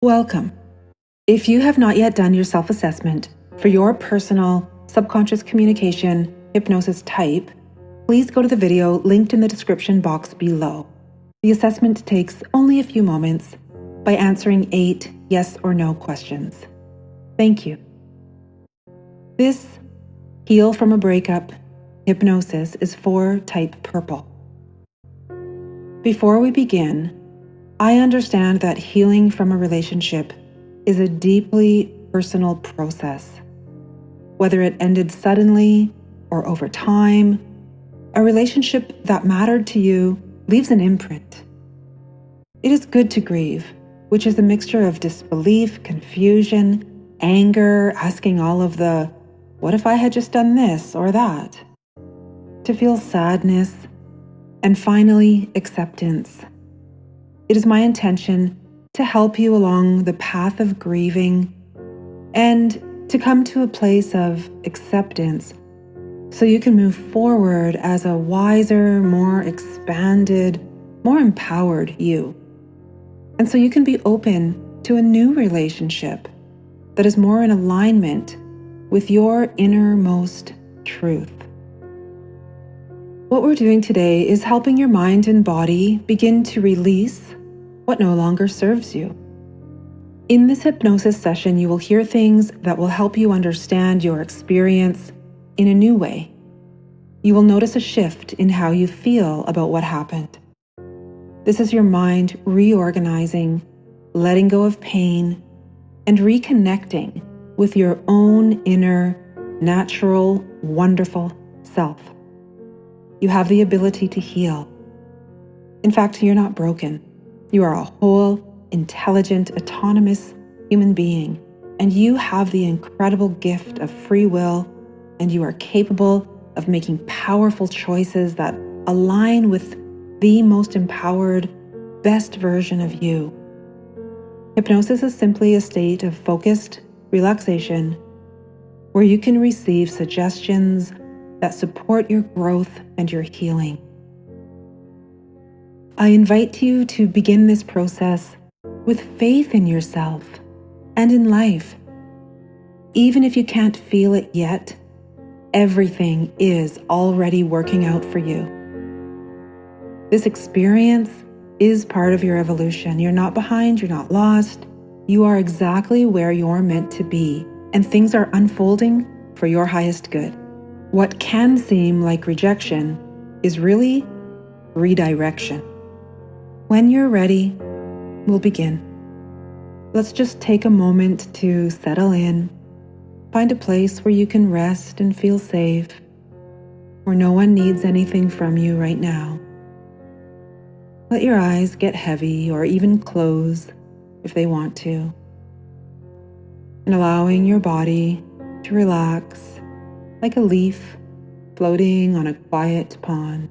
Welcome. If you have not yet done your self-assessment for your personal subconscious communication hypnosis type, please go to the video linked in the description box below. The assessment takes only a few moments by answering 8 yes or no questions. Thank you. This Heal from a Breakup hypnosis is for type purple. Before we begin, I understand that healing from a relationship is a deeply personal process. Whether it ended suddenly or over time, a relationship that mattered to you leaves an imprint. It is good to grieve, which is a mixture of disbelief, confusion, anger, asking all of the, what if I had just done this or that? To feel sadness, and finally, acceptance. It is my intention to help you along the path of grieving and to come to a place of acceptance so you can move forward as a wiser, more expanded, more empowered you. And so you can be open to a new relationship that is more in alignment with your innermost truth. What we're doing today is helping your mind and body begin to release what no longer serves you. In this hypnosis session, you will hear things that will help you understand your experience in a new way. You will notice a shift in how you feel about what happened. This is your mind reorganizing, letting go of pain, and reconnecting with your own inner, natural, wonderful self. You have the ability to heal. In fact, you're not broken. You are a whole, intelligent, autonomous human being, and you have the incredible gift of free will, and you are capable of making powerful choices that align with the most empowered, best version of you. Hypnosis is simply a state of focused relaxation where you can receive suggestions that support your growth and your healing. I invite you to begin this process with faith in yourself and in life. Even if you can't feel it yet, everything is already working out for you. This experience is part of your evolution. You're not behind, you're not lost. You are exactly where you're meant to be, and things are unfolding for your highest good. What can seem like rejection is really redirection. When you're ready, we'll begin. Let's just take a moment to settle in. Find a place where you can rest and feel safe, where no one needs anything from you right now. Let your eyes get heavy or even close if they want to. And allowing your body to relax like a leaf floating on a quiet pond.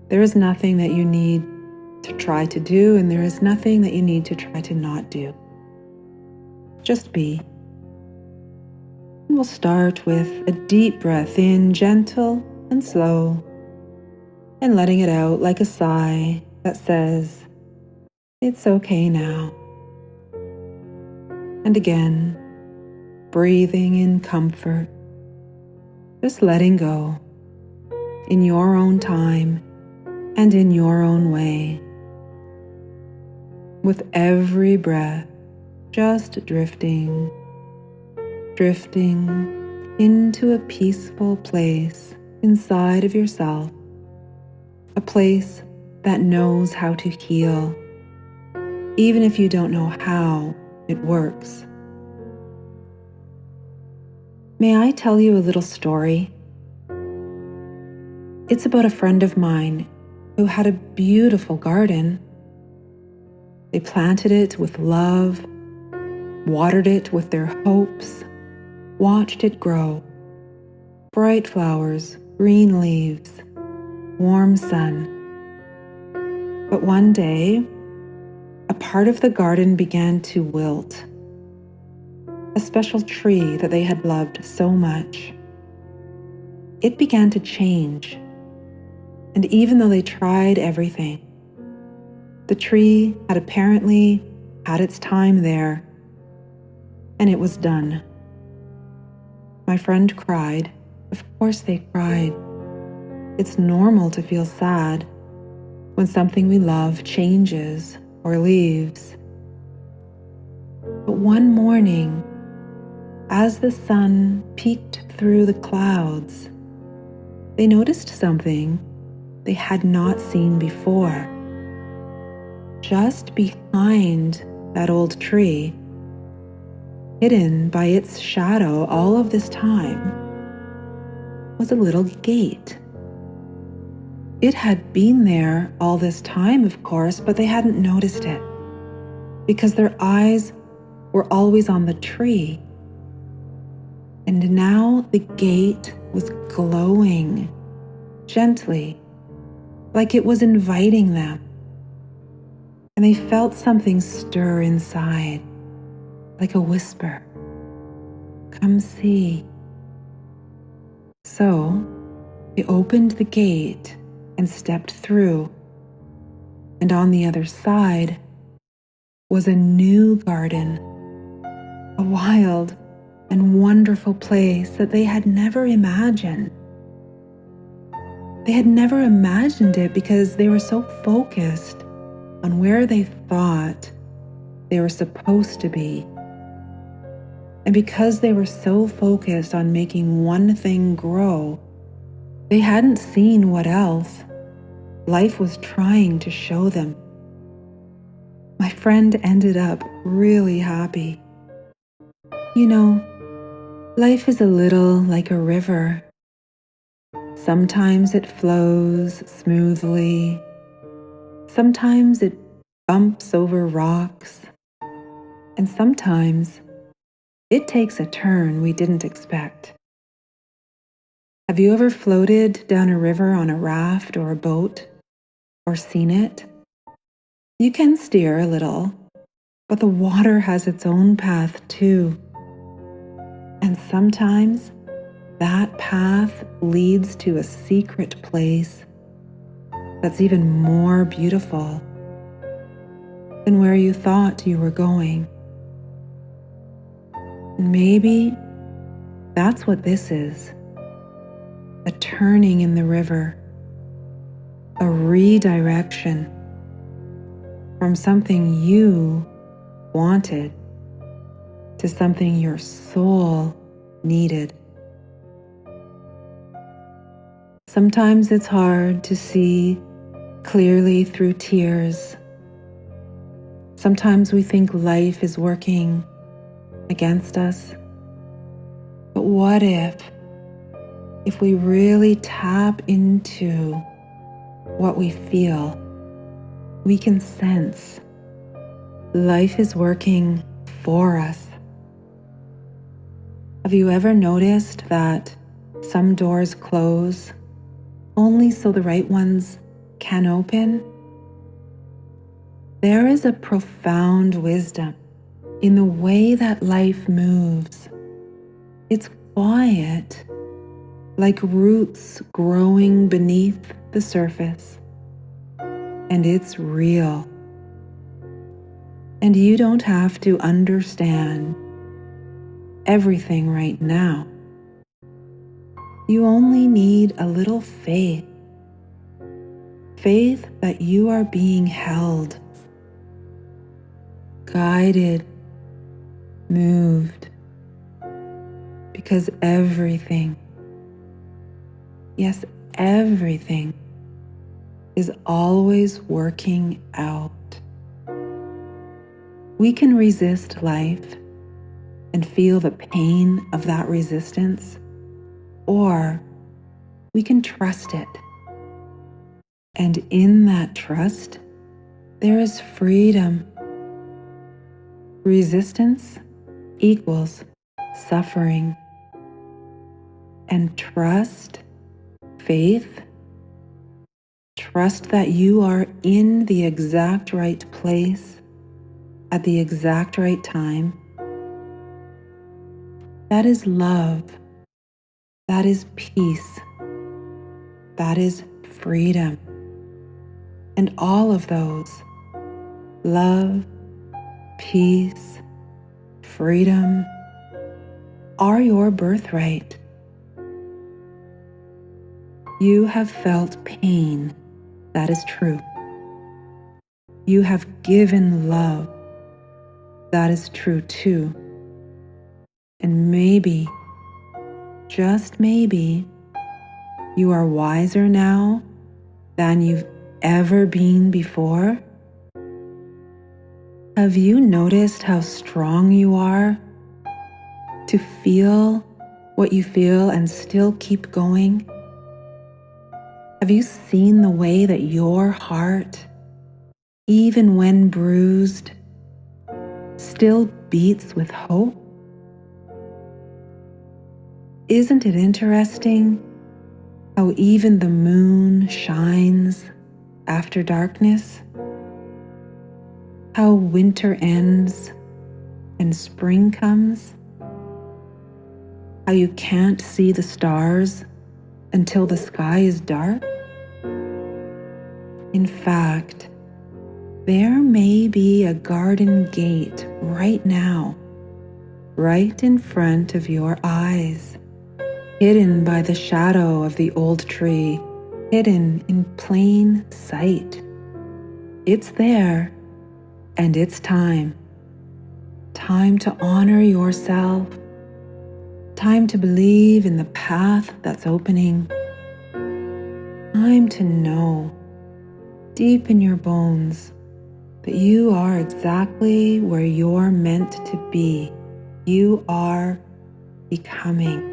There is nothing that you need to try to do, and there is nothing that you need to try to not do. Just be. And we'll start with a deep breath in, gentle and slow, and letting it out like a sigh that says, it's okay now. And again, breathing in comfort, just letting go in your own time and in your own way. With every breath, just drifting into a peaceful place inside of yourself, a place that knows how to heal, even if you don't know how it works. May I tell you a little story? It's about a friend of mine who had a beautiful garden. They planted it with love, watered it with their hopes, watched it grow. Bright flowers, green leaves, warm sun. But one day, a part of the garden began to wilt. A special tree that they had loved so much. It began to change, and even though they tried everything, the tree had apparently had its time there, and it was done. My friend cried. Of course they cried. It's normal to feel sad when something we love changes or leaves. But one morning, as the sun peeked through the clouds, they noticed something they had not seen before. Just behind that old tree, hidden by its shadow all of this time, was a little gate. It had been there all this time, of course, but they hadn't noticed it because their eyes were always on the tree. And now the gate was glowing gently, like it was inviting them. And they felt something stir inside, like a whisper. Come see. So they opened the gate and stepped through. And on the other side was a new garden, a wild and wonderful place that they had never imagined. They had never imagined it because they were so focused on where they thought they were supposed to be. And because they were so focused on making one thing grow, they hadn't seen what else life was trying to show them. My friend ended up really happy. You know, life is a little like a river. Sometimes it flows smoothly. Sometimes it bumps over rocks. And sometimes it takes a turn we didn't expect. Have you ever floated down a river on a raft or a boat, or seen it? You can steer a little, but the water has its own path too. And sometimes that path leads to a secret place that's even more beautiful than where you thought you were going. Maybe that's what this is. A turning in the river, a redirection from something you wanted to something your soul needed. Sometimes it's hard to see clearly through tears. Sometimes we think life is working against us. But what if we really tap into what we feel, we can sense life is working for us. Have you ever noticed that some doors close only so the right ones can open? There is a profound wisdom in the way that life moves. It's quiet, like roots growing beneath the surface. And it's real. And you don't have to understand everything right now. You only need a little faith. Faith that you are being held, guided, moved. Because everything, yes, everything is always working out. We can resist life and feel the pain of that resistance, or we can trust it. And in that trust, there is freedom. Resistance equals suffering. And trust, faith, trust that you are in the exact right place at the exact right time. That is love. That is peace. That is freedom. And all of those, love, peace, freedom are your birthright. You have felt pain, that is true. You have given love, that is true too. And maybe, just maybe, you are wiser now than you've ever been before. Have you noticed how strong you are to feel what you feel and still keep going? Have you seen the way that your heart, even when bruised, still beats with hope? Isn't it interesting how even the moon shines after darkness? How winter ends and spring comes? How you can't see the stars until the sky is dark? In fact, there may be a garden gate right now, right in front of your eyes, hidden by the shadow of the old tree, hidden in plain sight. It's there, and it's time. Time to honor yourself. Time to believe in the path that's opening. Time to know, deep in your bones, that you are exactly where you're meant to be. You are becoming.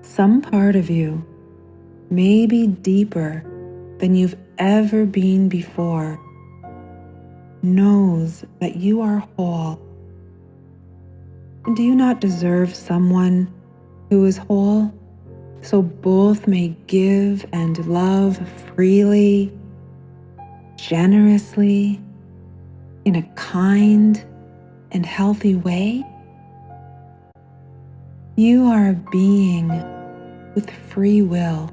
Some part of you, maybe deeper than you've ever been before, knows that you are whole. And do you not deserve someone who is whole, so both may give and love freely, generously, in a kind and healthy way? You are a being with free will,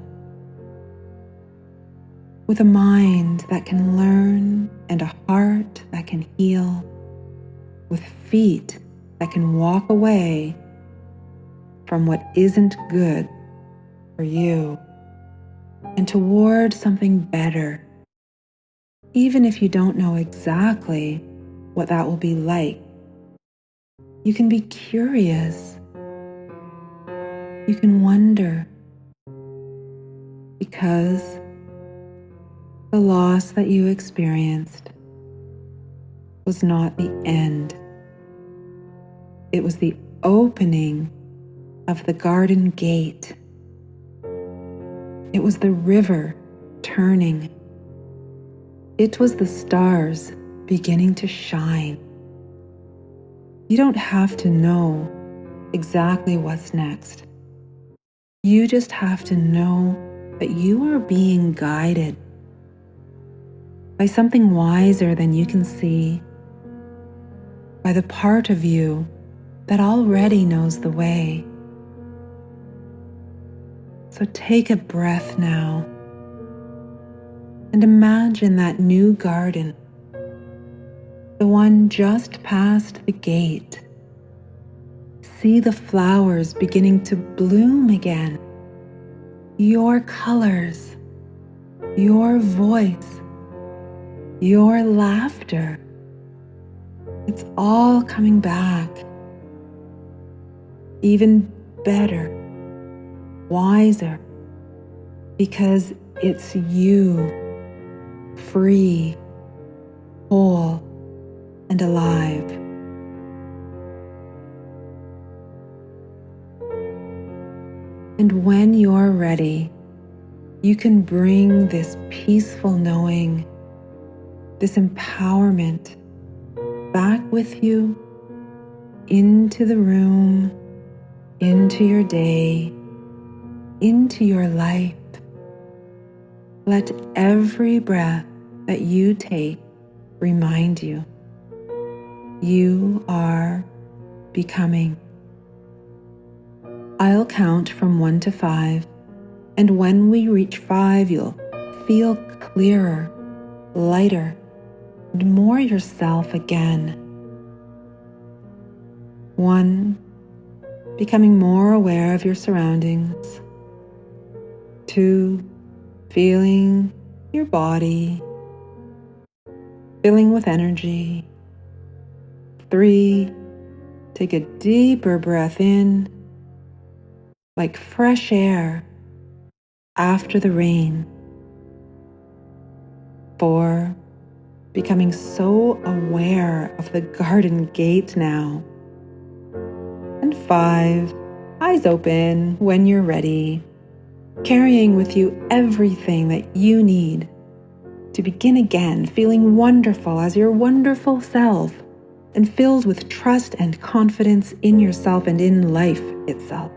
with a mind that can learn and a heart that can heal, with feet that can walk away from what isn't good for you and toward something better, even if you don't know exactly what that will be like. You can be curious. You can wonder, because the loss that you experienced was not the end. It was the opening of the garden gate. It was the river turning. It was the stars beginning to shine. You don't have to know exactly what's next. You just have to know that you are being guided by something wiser than you can see, by the part of you that already knows the way. So take a breath now and imagine that new garden, the one just past the gate. See the flowers beginning to bloom again. Your colors, your voice, your laughter. It's all coming back. Even better, wiser, because it's you, free, whole, and alive. And when you're ready, you can bring this peaceful knowing, this empowerment back with you into the room, into your day, into your life. Let every breath that you take remind you, you are becoming. I'll count from 1 to 5, and when we reach 5, you'll feel clearer, lighter, and more yourself again. 1, becoming more aware of your surroundings. 2, feeling your body, filling with energy. 3, take a deeper breath in, like fresh air after the rain. 4, becoming so aware of the garden gate now. And 5, eyes open when you're ready, carrying with you everything that you need to begin again, feeling wonderful as your wonderful self and filled with trust and confidence in yourself and in life itself.